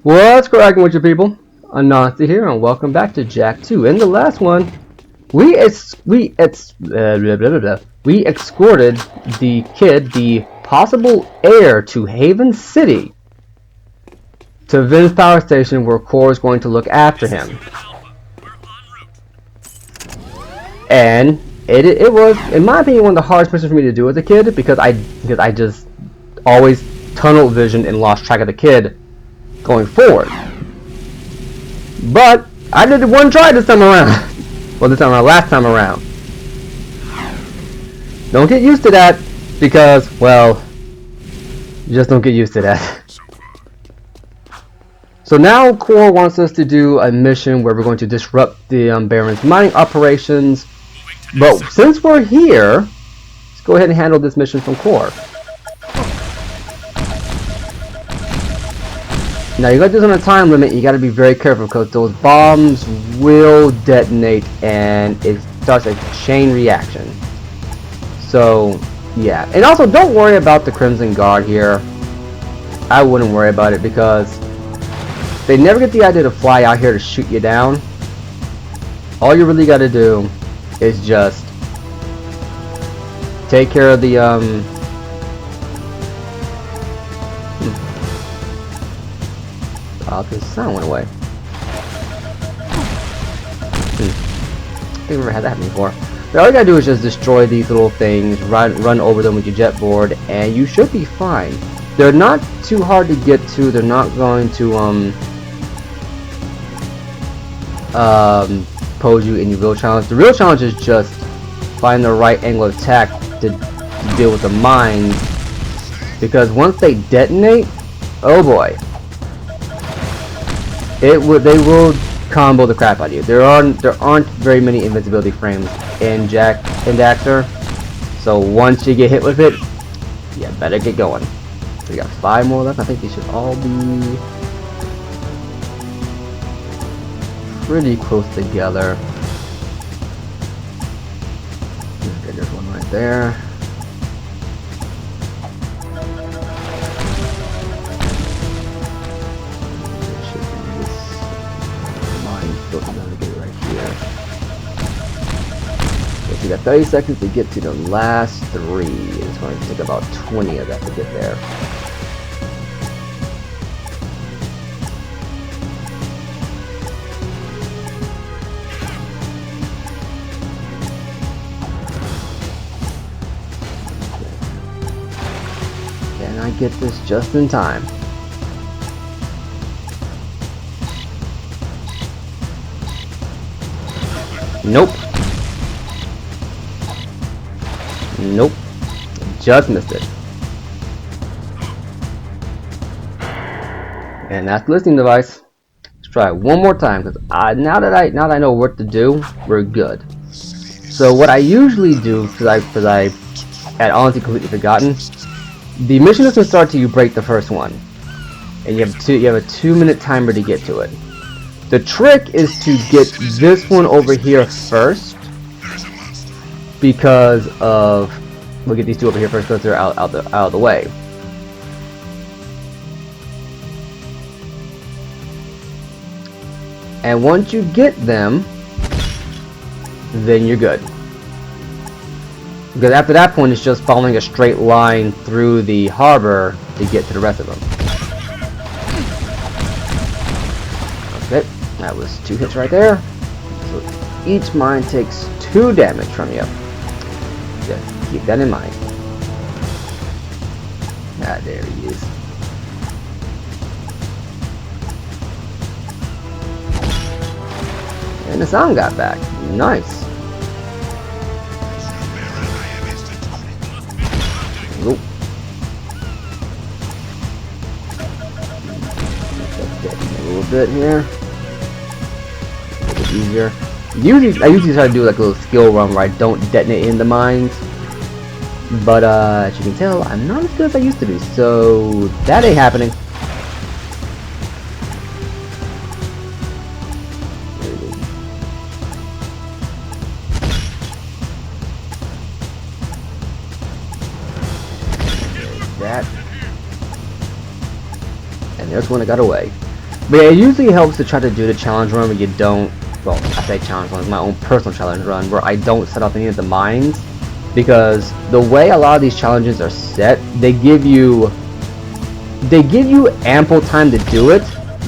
What's cracking with you people? Anansi here, and welcome back to Jak II. In the last one, we escorted the kid, the possible heir to Haven City, to Vin's power station, where Core is going to look after him. And it was, in my opinion, one of the hardest missions for me to do as a kid because I just always tunnel visioned and lost track of the kid going forward. But I did it one try this time around. Well, this time around, last time around. Don't get used to that because, well, you just don't get used to that. So now Core wants us to do a mission where we're going to disrupt the Baron's mining operations. But since we're here, let's go ahead and handle this mission from Core. Now you gotta do this on a time limit. You gotta be very careful because those bombs will detonate and it starts a chain reaction. So yeah, and also don't worry about the Crimson Guard here. I wouldn't worry about it because they never get the idea to fly out here to shoot you down. All you really gotta do is just take care of the Oh, the sound went away. I think we've never had that happen before. But all you gotta do is just destroy these little things, run over them with your jet board, and you should be fine. They're not too hard to get to. They're not going to pose you any real challenge. The real challenge is just find the right angle of attack to deal with the mines, because once they detonate, oh boy. They will combo the crap out of you. There aren't very many invincibility frames in Daxter, so once you get hit with it, you better get going. We got 5 more left. I think these should all be pretty close together. Okay, there's one right there. You got 30 seconds to get to the last 3. It's going to take about 20 of that to get there. Can I get this just in time? Nope. Nope. Just missed it. And that's the listening device. Let's try it one more time because now that I know what to do, we're good. So what I usually do, because I had honestly completely forgotten, the mission doesn't start till you break the first one, and you have a 2-minute timer to get to it. The trick is to get this one over here first, because of we'll get these 2 over here first because they're out of the way. And once you get them, then you're good. Because after that point, it's just following a straight line through the harbor to get to the rest of them. Okay, that was 2 hits right there. So each mine takes 2 damage from you. Just keep that in mind. Ah, there he is. And the sound got back. Nice. Nope. A little bit here. A little bit easier. I usually try to do like a little skill run where I don't detonate in the mines, but as you can tell, I'm not as good as I used to be, so that ain't happening. There's that, and there's one that got away. But yeah, it usually helps to try to do the challenge run where you don't, well, I say challenge run, it's my own personal challenge run, where I don't set up any of the mines, because the way a lot of these challenges are set, they give you ample time to do it,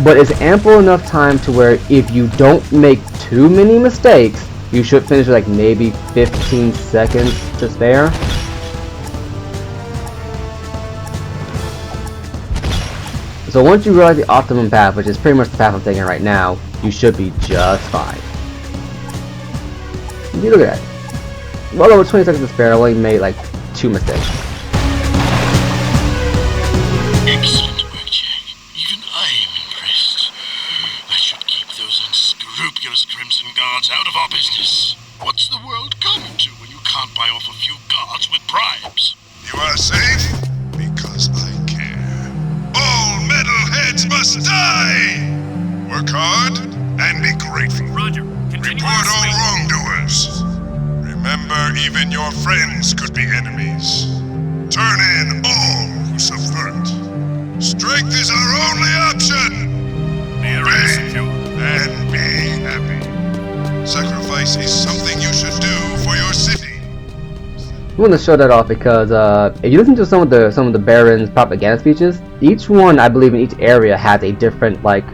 but it's ample enough time to where if you don't make too many mistakes, you should finish with like maybe 15 seconds to spare. So once you realize the optimum path, which is pretty much the path I'm taking right now, you should be just fine. You look at that. Well over 20 seconds to spare, I only made like 2 mistakes. Excellent work, Jak. Even I am impressed. I should keep those unscrupulous Crimson Guards out of our business. What's the world coming to when you can't buy off a few guards with bribes? You are safe because I care. All metalheads must die! Work hard and be grateful. Roger. Report all wrongdoers. Remember, even your friends could be enemies. Turn in all who subvert. Strength is our only option! Obey and be happy. Sacrifice is something you should do for your city. I want to show that off because if you listen to some of the Baron's propaganda speeches, each one, I believe, in each area has a different like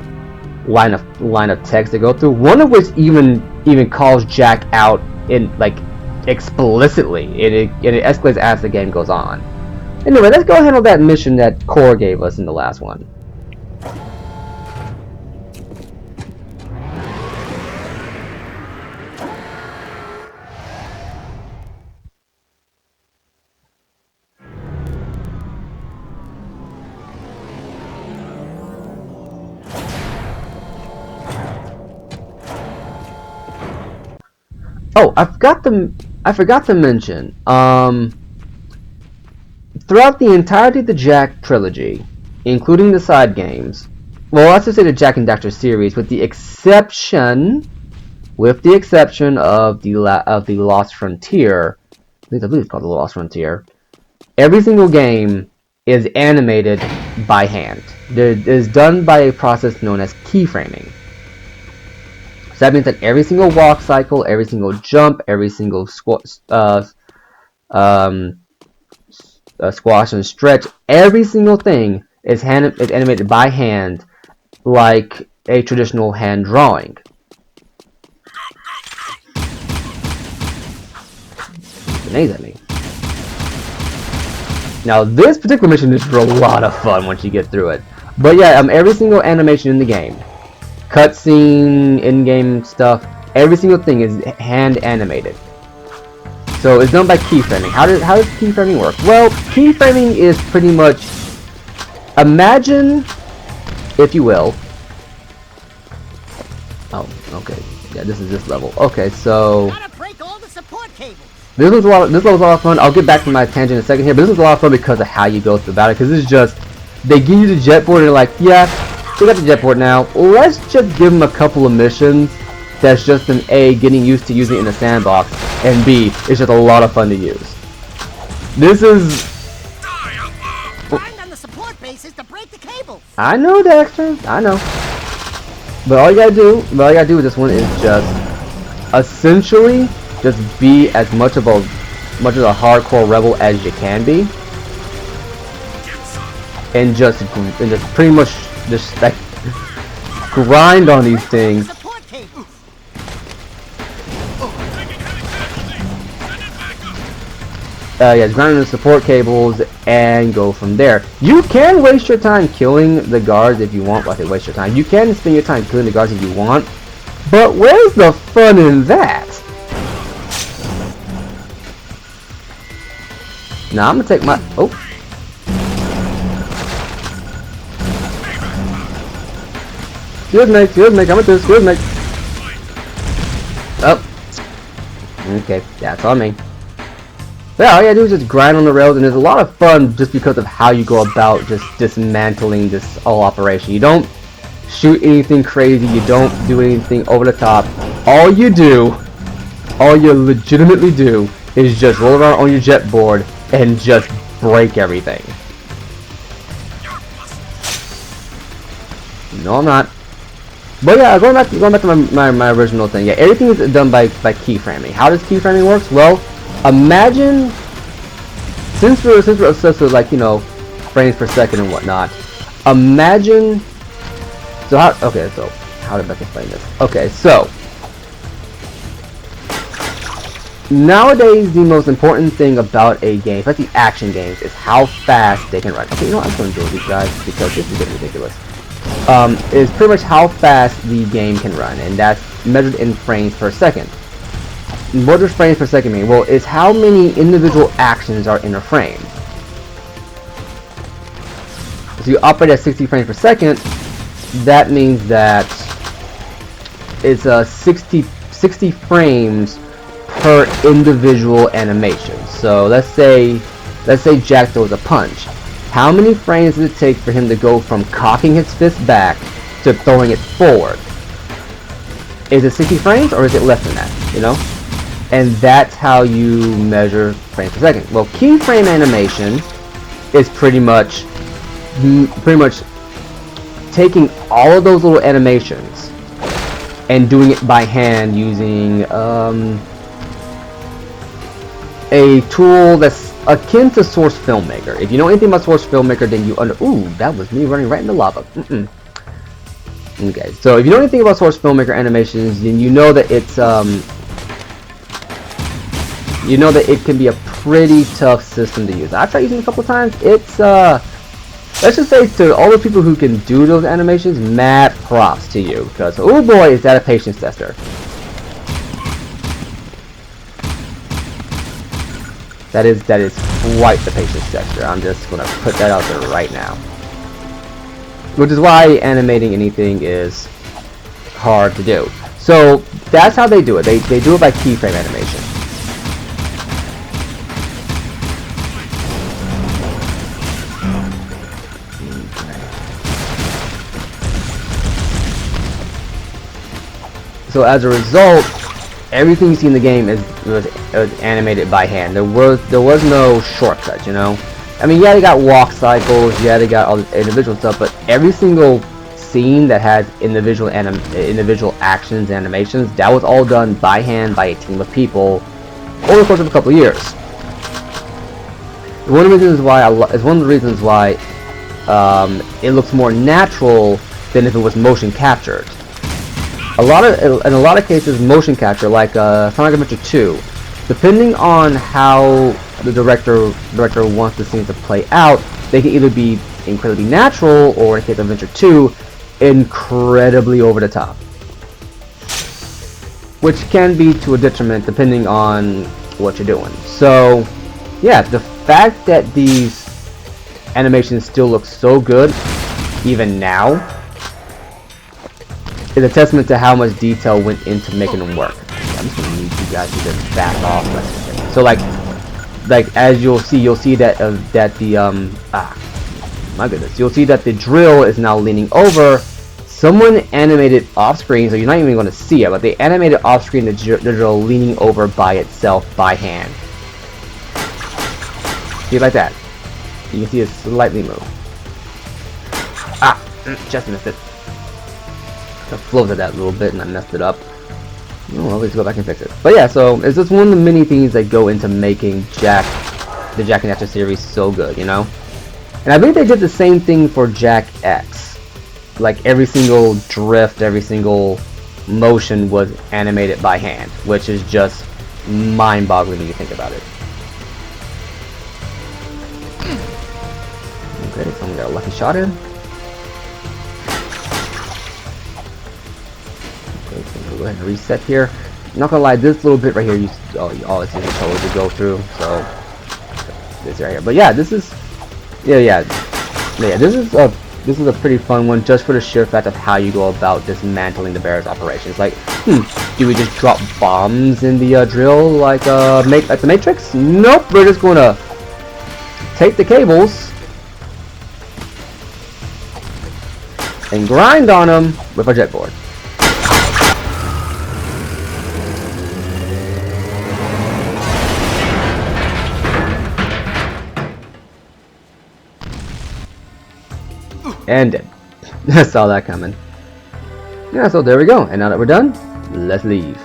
line of text to go through. One of which even calls Jak out in like explicitly. It escalates as the game goes on. Anyway, let's go handle that mission that Core gave us in the last one. Oh, I forgot to mention, throughout the entirety of the Jak trilogy, including the side games, well, let's just say the Jak and Daxter series, with the exception of the Lost Frontier, I believe it's called the Lost Frontier, every single game is animated by hand. It is done by a process known as keyframing. So that means that every single walk cycle, every single jump, every single squash and stretch, every single thing is animated by hand, like a traditional hand drawing. Grenades at me. Now this particular mission is a lot of fun once you get through it. But yeah, every single animation in the game, cutscene, in-game stuff, every single thing is hand animated. So it's done by keyframing. How does keyframing work? Well, keyframing is pretty much, imagine, if you will. Oh, okay. Yeah, this is this level. Okay, so Gotta break all the support cables. this level's a lot of fun. I'll get back to my tangent in a second here, but this is a lot of fun because of how you go through about it. Because it's just, they give you the jet board and they're like, yeah, we got the jet board now. Let's just give them a couple of missions that's just them A, getting used to using it in the sandbox, and B, it's just a lot of fun to use. This is... Grind on the support bases to break the cables. I know, Dexter. I know. But all you gotta do with this one is just essentially just be as much of a hardcore rebel as you can be, and just pretty much just like grind on these things. Yeah, grind on the support cables and go from there. You can waste your time killing the guards if you want. Well, I say waste your time. You can spend your time killing the guards if you want, but where's the fun in that? Now I'm gonna take my Excuse me, I'm gonna do excuse me. Oh. Okay, that's on me. Yeah, all you gotta do is just grind on the rails, and there's a lot of fun just because of how you go about just dismantling this whole operation. You don't shoot anything crazy, you don't do anything over the top. All you legitimately do is just roll around on your jet board and just break everything. No, I'm not. But yeah, going back to my original thing. Yeah, everything is done by keyframing. How does keyframing works? Well, imagine since we're obsessed with, like, you know, frames per second and whatnot. Imagine. So how did I explain this? Okay, so nowadays the most important thing about a game, especially action games, is how fast they can run. Okay, you know what, I'm going to do these guys because this is getting ridiculous. Is pretty much how fast the game can run, and that's measured in frames per second. What does frames per second mean? Well, it's how many individual actions are in a frame. So you operate at 60 frames per second, that means that it's 60 frames per individual animation. So let's say Jack throws a punch. How many frames does it take for him to go from cocking his fist back to throwing it forward? Is it 60 frames or is it less than that? You know? And that's how you measure frames per second. Well, keyframe animation is pretty much taking all of those little animations and doing it by hand using a tool that's akin to Source Filmmaker. If you know anything about Source Filmmaker, then you ooh, that was me running right in the lava. Okay, so if you know anything about Source Filmmaker animations, then you know that it's you know that it can be a pretty tough system to use. I've tried using it a couple of times. It's let's just say, to all the people who can do those animations, mad props to you, because oh boy, is that a patience tester. That is quite the patience tester. I'm just gonna put that out there right now. Which is why animating anything is hard to do. So that's how they do it. They do it by keyframe animation. So as a result, everything you see in the game was animated by hand. There was no shortcut, you know. I mean, yeah, they got walk cycles, yeah, they got all the individual stuff, but every single scene that has individual actions, animations, that was all done by hand by a team of people over the course of a couple of years. One of the reasons why it looks more natural than if it was motion captured. In a lot of cases, motion capture, like Sonic Adventure 2, depending on how the director wants the scenes to play out, they can either be incredibly natural, or in the case of Adventure 2, incredibly over the top. Which can be to a detriment depending on what you're doing. So, yeah, the fact that these animations still look so good, even now, is a testament to how much detail went into making them work. I'm just gonna need you guys to just back off. So like as you'll see that my goodness, you'll see that the drill is now leaning over. Someone animated off screen, so you're not even going to see it, but they animated off screen the drill leaning over by itself by hand. See it like that. You can see it slightly move. Just missed it. I floated that a little bit and I messed it up. Oh, I'll just go back and fix it. But yeah, so it's just one of the many things that go into making the Jak and Daxter series so good, you know? And I believe they did the same thing for Jak X. Like every single drift, every single motion was animated by hand, which is just mind-boggling when you think about it. Okay, someone got a lucky shot in. Go ahead and reset here. I'm not gonna lie, this little bit right here, you always see the controller to go through. So this right here, but yeah, this is this is a pretty fun one, just for the sheer fact of how you go about dismantling the bear's operations. Like, do we just drop bombs in the drill like the Matrix? Nope, we're just gonna take the cables and grind on them with a jet board. And dead. I saw that coming. Yeah, so there we go. And now that we're done, let's leave.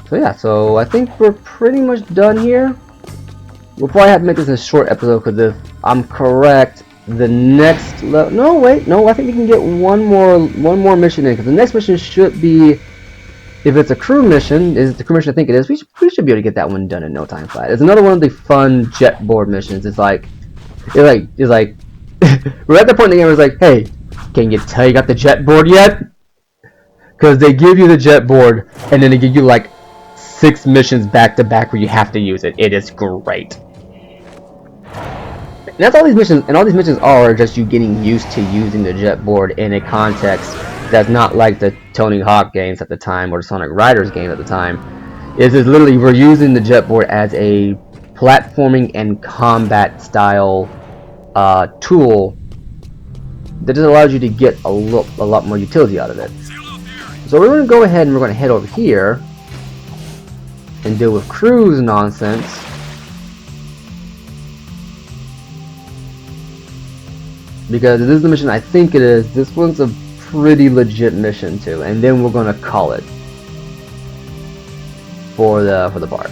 So yeah, so I think we're pretty much done here. We'll probably have to make this a short episode because if I'm correct, the next level. No, wait, no. I think we can get one more mission in because the next mission should be, if it's a crew mission, is it the crew mission? I think it is. We should be able to get that one done in no time flat. It's another one of the fun jet board missions. It's like we're at the point in the game where it's like, hey, can you tell you got the jet board yet? Because they give you the jet board and then they give you like 6 missions back to back where you have to use it. It is great. And that's all these missions, and all these missions are just you getting used to using the jet board in a context that's not like the Tony Hawk games at the time or the Sonic Riders game at the time. It's literally we're using the jet board as a platforming and combat style tool that just allows you to get a lot more utility out of it. So we're going to go ahead and we're going to head over here and deal with cruise nonsense. Because this is the mission I think it is. This one's a pretty legit mission too, and then we're gonna call it for the part.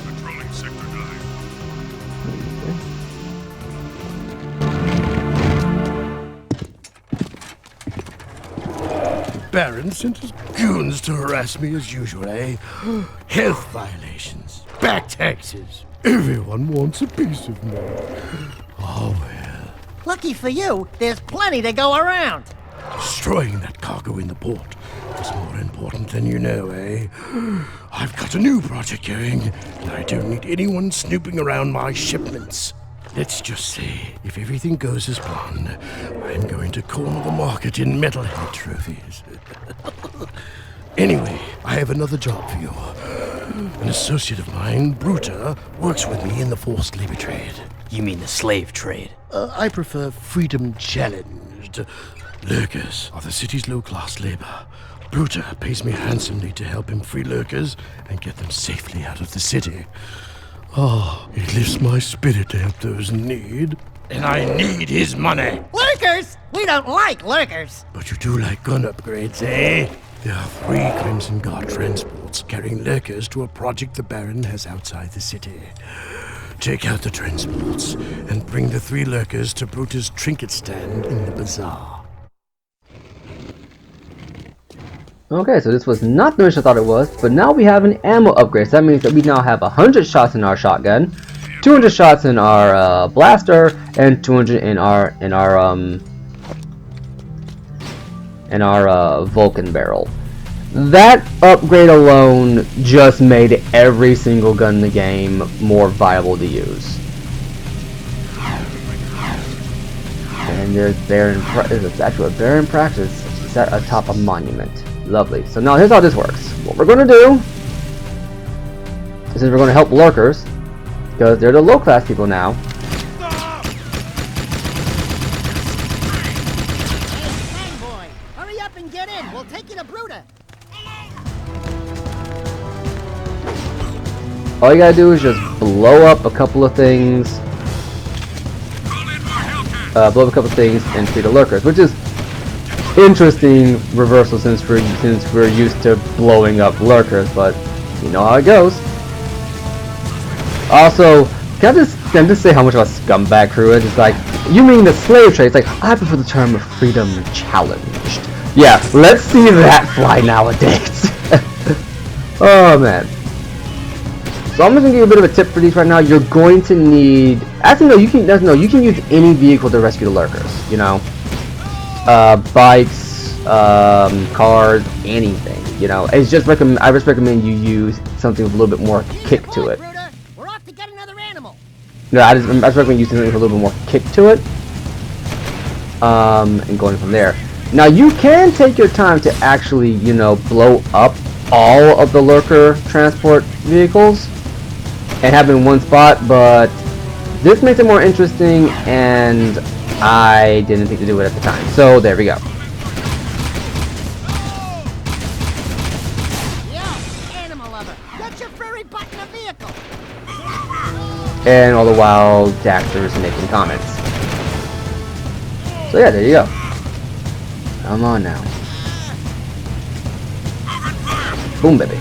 Controlling Sector 9. Baron sent his goons to harass me as usual, eh? Health violations, back taxes. Everyone wants a piece of me. Oh well. Lucky for you, there's plenty to go around. Destroying that cargo in the port was more important than you know, eh? I've got a new project going, and I don't need anyone snooping around my shipments. Let's just say, if everything goes as planned, I'm going to corner the market in metalhead trophies. Anyway, I have another job for you. An associate of mine, Bruta, works with me in the forced labor trade. You mean the slave trade? I prefer freedom challenged. Lurkers are the city's low-class labor. Bruta pays me handsomely to help him free lurkers and get them safely out of the city. Oh, it lifts my spirit to help those in need. And I need his money. Lurkers? We don't like lurkers. But you do like gun upgrades, eh? There are 3 Crimson Guard transports carrying lurkers to a project the Baron has outside the city. Take out the transports and bring the 3 lurkers to Bruta's trinket stand in the bazaar. Okay, so this was not the mission I thought it was, but now we have an ammo upgrade. So that means that we now have 100 shots in our shotgun, 200 shots in our blaster, and 200 in our Vulcan barrel. That upgrade alone just made every single gun in the game more viable to use. And there's a statue of Baron Praxis set atop a monument. Lovely. So now here's how this works. What we're going to do is we're going to help lurkers because they're the low class people now. Hey, boy, hurry up and get in. We'll take you to Bruta. All you gotta do is just blow up a couple of things. And free the lurkers, which is interesting reversal since we're used to blowing up lurkers, but you know how it goes. Also, can I just say how much of a scumbag crew is? It's like, you mean the slave trade? It's like, I prefer the term freedom challenged. Yeah, let's see that fly nowadays. Oh man. So I'm just gonna give you a bit of a tip for these right now. You're going to need, actually no, you can use any vehicle to rescue the lurkers. You know. Bikes, cars, anything, you know. It's just I just recommend you use something with a little bit more kick to it. We're off to get another animal. No, I just recommend using something with a little bit more kick to it. And going from there. Now you can take your time to actually, you know, blow up all of the lurker transport vehicles and have them in one spot, but this makes it more interesting, and I didn't think to do it at the time. So there we go. Yo, animal lover, get your furry butt in a vehicle. And all the while, Daxter is making comments. So yeah, there you go. Come on now. Boom, baby.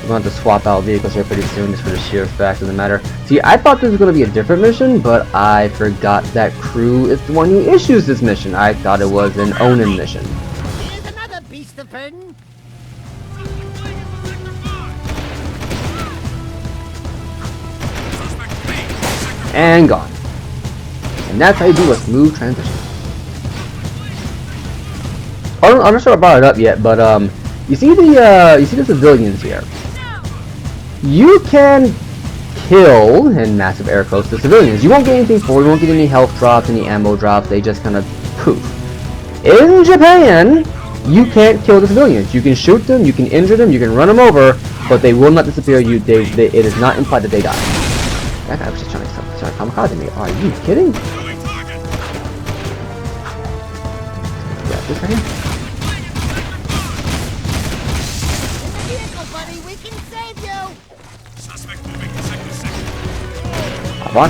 We're going to have to swap out vehicles here pretty soon, just for the sheer fact of the matter. See, I thought this was going to be a different mission, but I forgot that Crew is the one who issues this mission. I thought it was an Onin mission. Here's another beast of burden. And gone. And that's how you do a smooth transition. I'm not sure I brought it up yet, but you see the civilians here. You can kill, in massive air quotes, the civilians. You won't get anything for it. You won't get any health drops, any ammo drops. They just kind of poof. In Japan, you can't kill the civilians. You can shoot them, you can injure them, you can run them over, but they will not disappear. It is not implied that they die. That guy was just trying to kamikaze me. Are you kidding? Yeah, this right here. Hop on.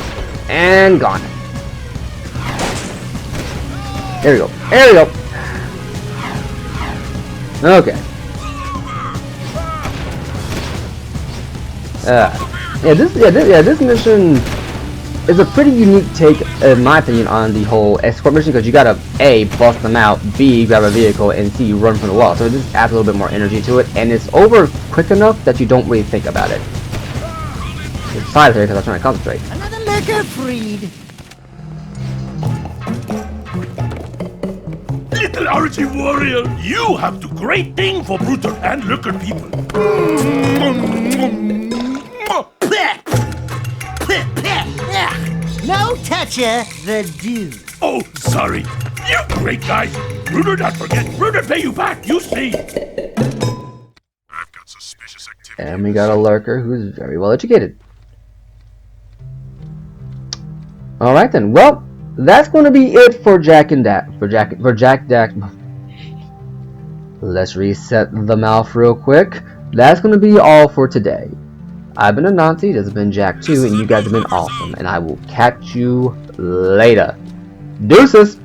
And gone. There we go. There we go. Okay. This mission is a pretty unique take, in my opinion, on the whole escort mission, because you gotta A, bust them out, B, grab a vehicle, and C, run from the wall. So it just adds a little bit more energy to it, and it's over quick enough that you don't really think about it. It's silent here because I'm trying to concentrate. Another lurker freed. Little Archie warrior, you have the great thing for brutal and lurker people. No toucher, the dude. Oh, sorry. You great guy. Bruder not forget. Bruder pay you back, you see. I've got suspicious activity. And we got a lurker who's very well educated. Alright then, well, that's going to be it for Jak Dax. Let's reset the mouth real quick. That's going to be all for today. I've been Anansi, this has been Jak II, and you guys have been awesome, and I will catch you later. Deuces!